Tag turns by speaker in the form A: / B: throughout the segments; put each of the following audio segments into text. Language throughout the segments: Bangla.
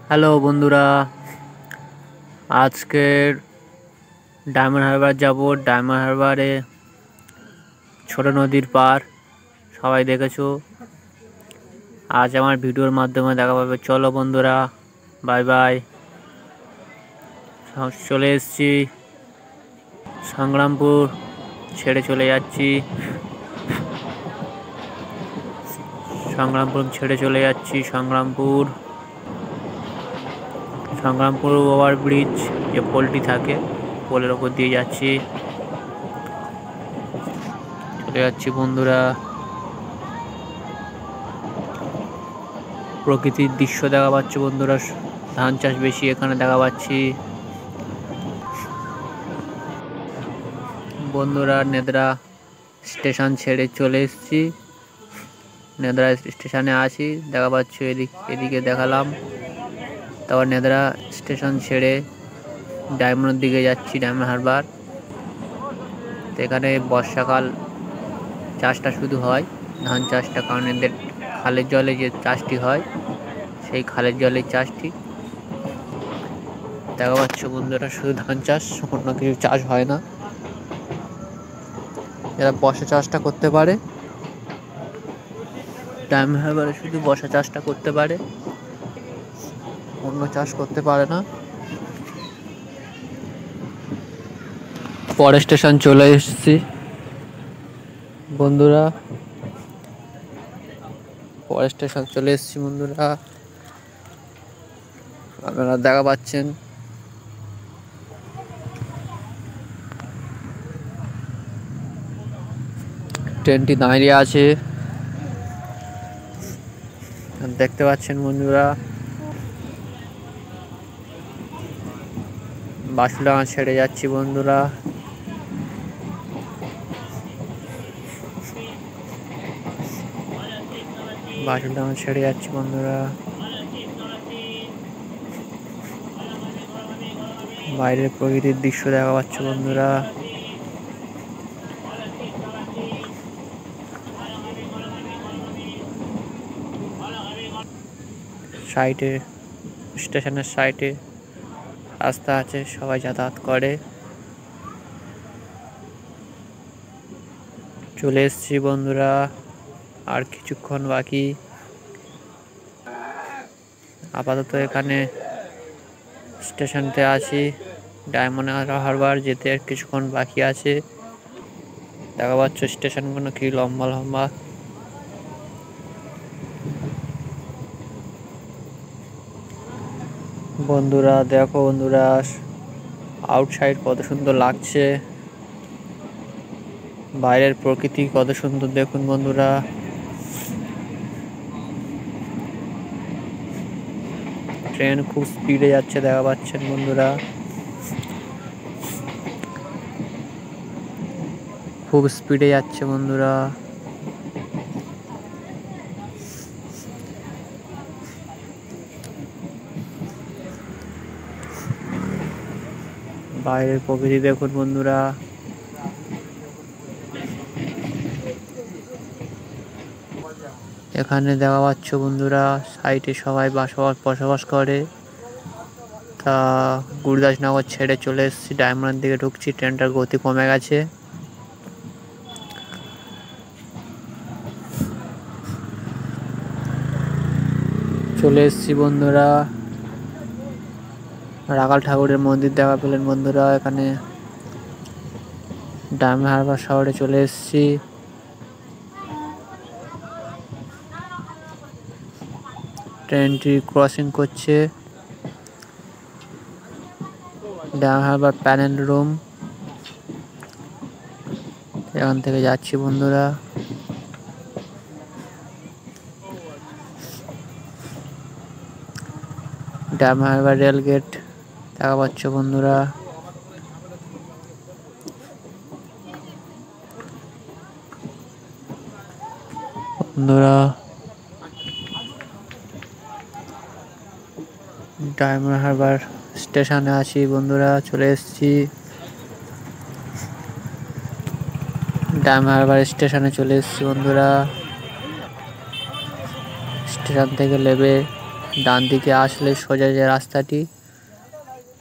A: হ্যালো বন্ধুরা, আজকের ডায়মন্ড হারবার যাব। ডায়মন্ড হারবারে ছোট নদীর পার সবাই দেখেছো। আজ আমার ভিডিওর মাধ্যমে দেখা পাবে। চলো বন্ধুরা, বাই বাই। চলে এসেছি সংগ্রামপুর, ছেড়ে চলে যাচ্ছি। সংগ্রামপুর ওভারব্রিজ, যে পোলটি থাকে পোলের ওপর দিয়ে চলে যাচ্ছি বন্ধুরা। প্রকৃতির দৃশ্য দেখা পাচ্ছি বন্ধুরা। ধান চাষ বেশি এখানে দেখা পাচ্ছি বন্ধুরা। নেদরা স্টেশন ছেড়ে চলে এসেছি। নেদরা স্টেশনে আছি, দেখা পাচ্ছি এদিকে দেখালাম। তারপর নেদরা স্টেশন ছেড়ে ডায়মন্ডের দিকে যাচ্ছি, ডায়মন্ড হারবার। তো এখানে বর্ষাকাল চাষটা শুধু হয়, ধান চাষটা, কারণ এদের খালের জলে যে চাষটি হয় সেই খালের জলের চাষটি দেখা পাচ্ছ বন্ধুরা। শুধু ধান চাষ, অন্য কিছু চাষ হয় না। যারা বর্ষা চাষটা করতে পারে, ডায়মন্ড হারবারে শুধু বর্ষা চাষটা করতে পারে, অন্য চাষ করতে পারে না। পরের স্টেশন চলে এসেছি বন্ধুরা। আপনারা দেখা পাচ্ছেন ট্রেনটি দাঁড়িয়ে আছে, দেখতে পাচ্ছেন বন্ধুরা। বাসুডাঙ্গা ছেড়ে যাচ্ছি বন্ধুরা। বাইরের প্রকৃতির দৃশ্য দেখা পাচ্ছে বন্ধুরা। স্টেশনের সাইডে রাস্তা আছে, সবাই যাতায়াত করে। চলে এসেছি বন্ধুরা, আর কিছুক্ষণ বাকি। আপাতত এখানে স্টেশনতে আছি, ডায়মন্ড হারবার যেতে আর কিছুক্ষণ বাকি আছে। দেখা পাচ্ছ স্টেশনগুলো কি লম্বা লম্বা। বন্ধুরা দেখো বন্ধুরা, আউটসাইড কত সুন্দর লাগছে, বাইরের প্রকৃতি কত সুন্দর দেখুন বন্ধুরা। ট্রেন খুব স্পিডে যাচ্ছে, দেখা পাচ্ছেন বন্ধুরা। খুব স্পিডে যাচ্ছে বন্ধুরা। বাইরের প্রকৃতি দেখুন বন্ধুরা। এখানে দেখা পাচ্ছ বন্ধুরা, সাইডে সবাই বসবাস করে। তা গুরুদাসনগর ছেড়ে চলে এসেছি, ডায়মন্ডের দিকে ঢুকছি। ট্রেনটার গতি কমে গেছে। চলে এসেছি বন্ধুরা। রাখাল ঠাকুরের মন্দির দেখা পেলেন বন্ধুরা। এখানে ডায়মন্ড হারবার শহরে চলে এসেছি। ট্রেনটি ক্রসিং করছে ডায়মন্ড হারবার প্যানেল রুম। এখান থেকে যাচ্ছি বন্ধুরা। ডায়মন্ড হারবার রেল গেট দেখা পাচ্ছ বন্ধুরা। ডায়মন্ড হারবার স্টেশনে আছি বন্ধুরা, চলে এসেছি। ডায়মন্ড হারবার স্টেশনে চলে এসেছি বন্ধুরা। স্টেশন থেকে নেমে ডান দিকে আসলে সোজা যে রাস্তাটি,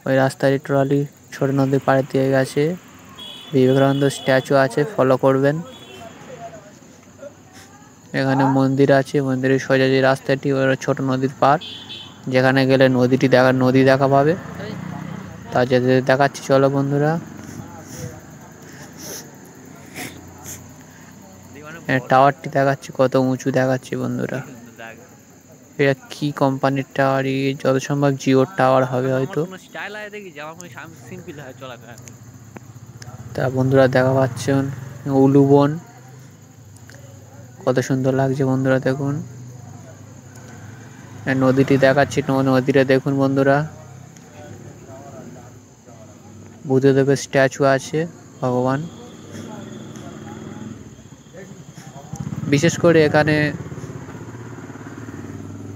A: ওই রাস্তাটি টোটালি ছোট নদীর পাড়ে দিয়ে গেছে। বিবেকানন্দ স্ট্যাচু আছে, ফলো করবেন। এখানে মন্দির আছে, মন্দিরের সোজা যে রাস্তাটি ওই ছোট নদীর পাড়, যেখানে গেলে নদী দেখা পাবে। তা যেতে দেখাচ্ছি, চলো বন্ধুরা। টাওয়ারটি দেখাচ্ছি, কত উঁচু দেখাচ্ছি বন্ধুরা। এটা কি কোম্পানির টাওয়ার? যত সম্ভব জিওর টাওয়ার হবে হয়তো। তা বন্ধুরা দেখা পাচ্ছেন উলু বন, কত সুন্দর লাগছে বন্ধুরা, দেখুন। নদীটি দেখাচ্ছি, নদীটা দেখুন বন্ধুরা। বুদ্ধদেবের স্ট্যাচু আছে, ভগবান। বিশেষ করে এখানে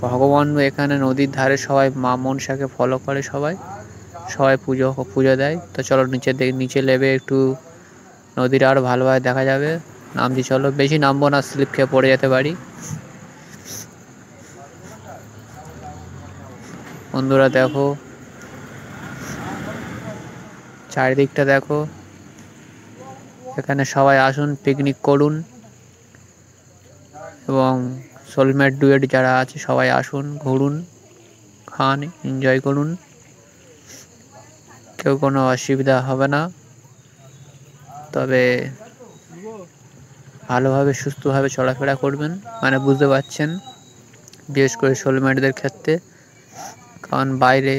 A: ভগবান, এখানে নদীর ধারে সবাই মা মনসাকে ফলো করে, সবাই পুজো দেয়। তো চলো নিচে নেবে একটু নদীটা আরো ভালোভাবে দেখা যাবে। নামছি, চলো। বেশি নামবো না, স্লিপ খেয়ে পড়ে যেতে পারি। বন্ধুরা দেখো, চারিদিকটা দেখো। এখানে সবাই আসুন, পিকনিক করুন, এবং সোলমেট ডুয়েট যারা আছে সবাই আসুন, ঘুরুন, খান, এনজয় করুন। কেউ কোনো অসুবিধা হবে না, তবে ভালোভাবে সুস্থভাবে চলাফেরা করবেন, মানে বুঝতে পারছেন, বিশেষ করে সোলমেটদের ক্ষেত্রে। কারণ বাইরে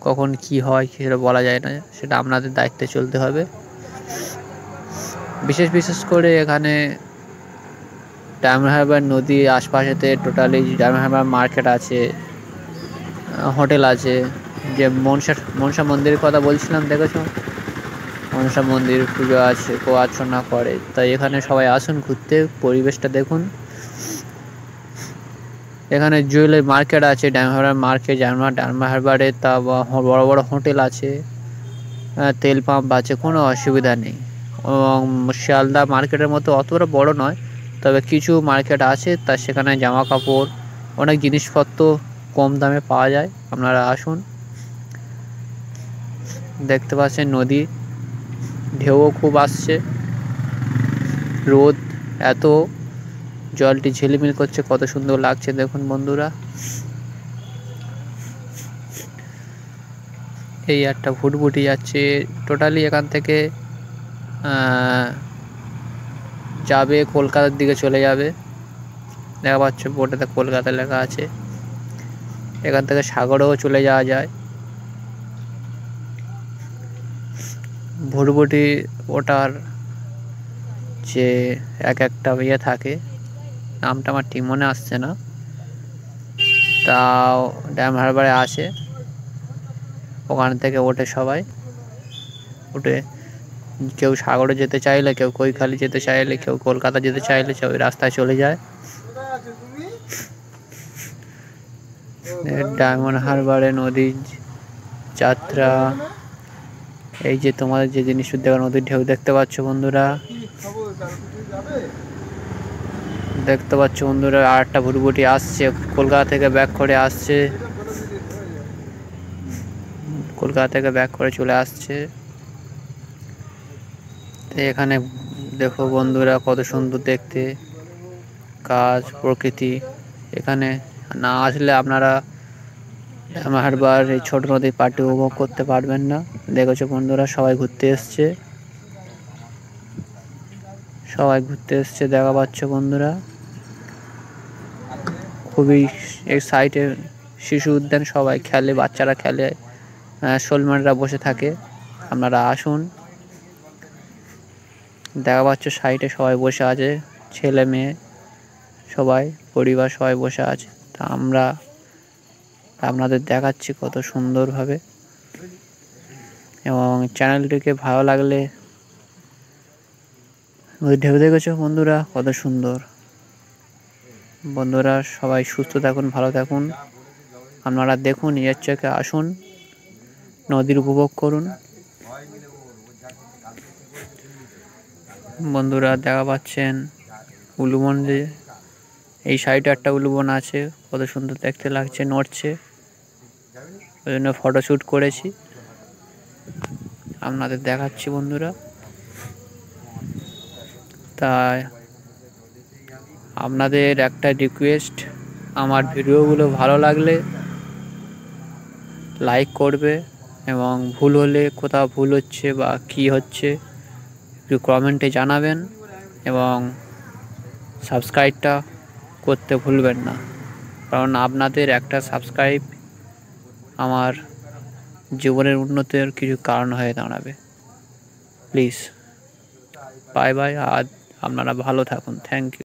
A: কখন কি হয় সেটা বলা যায় না, সেটা আপনাদের দায়িত্বে চলতে হবে। বিশেষ করে এখানে ডায়মন্ড হারবার নদীর আশপাশেতে টোটালি ডায়মন্ড হারবার মার্কেট আছে, হোটেল আছে। যে মনসা মন্দিরের কথা বলছিলাম, দেখেছো? মনসা মন্দির পুজো আছে, অর্চনা করে। তাই এখানে সবাই আসুন ঘুরতে, পরিবেশটা দেখুন। এখানে জুয়েলারি মার্কেট আছে, ডায়মন্ড হারবার মার্কেট, ডায়মন্ড হারবারে। তা বড় বড় হোটেল আছে, তেল পাম্প আছে, কোনো অসুবিধা নেই। এবং শিয়ালদা মার্কেটের মতো অতটা বড় নয়, তবে কিছু মার্কেট আছে, তা সেখানে জামা কাপড়, অনেক জিনিসপত্র কম দামে পাওয়া যায়। আপনারা আসুন। দেখতে পাচ্ছেন নদী, ঢেউও খুব আসছে, রোদ এত, জলটি ঝিলিমিল করছে, কত সুন্দর লাগছে দেখুন বন্ধুরা। এই একটা ভুটভুটি যাচ্ছে, টোটালি এখান থেকে যাবে কলকাতার দিকে চলে যাবে। দেখা পাচ্ছে বোর্ডেতে কলকাতা লেখা আছে। এখান থেকে সাগরেও চলে যাওয়া যায়। ভুটভুটি ওটার যে একটা ইয়ে থাকে, নামটা আমার ঠিক মনে আসছে না, তাও ড্যাম হারবারে আসে। ওখান থেকে ওঠে সবাই, উঠে কেউ সাগরে যেতে চাইলে, কেউ কৈখালি যেতে চাইলে, কেউ কলকাতা যেতে চাইলে ওই রাস্তায় চলে যায়। ডায়মন্ড হারবারে নদীর যাত্রা। এই যে তোমাদের যে জিনিসটা দেখো, নদীর ঢেউ দেখতে পাচ্ছ বন্ধুরা, দেখতে পাচ্ছ বন্ধুরা। আর একটা ভুটভুটি আসছে, কলকাতা থেকে ব্যাক করে আসছে, কলকাতা থেকে ব্যাক করে চলে আসছে। এখানে দেখো বন্ধুরা, কত সুন্দর দেখতে গাছ, প্রকৃতি। এখানে না আসলে আপনারা হারবার এই ছোট নদীর পাড়টি উপভোগ করতে পারবেন না। দেখেছো বন্ধুরা, সবাই ঘুরতে এসছে, দেখা পাচ্ছ বন্ধুরা। খুবই এই সাইডে শিশু উদ্যান, সবাই খেলে, বাচ্চারা খেলে, শোলমানরা বসে থাকে। আপনারা আসুন। দেখা পাচ্ছ সাইডে সবাই বসে আছে, ছেলে মেয়ে সবাই, পরিবার সবাই বসে আছে। তা আমরা আপনাদের দেখাচ্ছি কত সুন্দরভাবে। এবং চ্যানেলটিকে ভালো লাগলে, ঢেউ দেখেছো বন্ধুরা, কত সুন্দর। বন্ধুরা সবাই সুস্থ থাকুন, ভালো থাকুন। আপনারা দেখুন, নিজের চোখে আসুন, নদীর উপভোগ করুন। বন্ধুরা দেখা পাচ্ছেন উলুবন যে এই সাইডে একটা উলু বন আছে, কত সুন্দর দেখতে লাগছে, নড়ছে, ওই জন্য ফটোশ্যুট করেছি, আপনাদের দেখাচ্ছি বন্ধুরা। তাই আপনাদের একটা রিকোয়েস্ট, আমার ভিডিওগুলো ভালো লাগলে লাইক করবে, এবং ভুল হলে কোথাও ভুল হচ্ছে বা কী হচ্ছে একটু কমেন্টে জানাবেন, এবং সাবস্ক্রাইবটা করতে ভুলবেন না, কারণ আপনাদের একটা সাবস্ক্রাইব আমার জীবনের উন্নতির কিছু কারণ হয়ে দাঁড়াবে। প্লিজ, বাই বাই, আর আপনারা ভালো থাকুন। Thank you.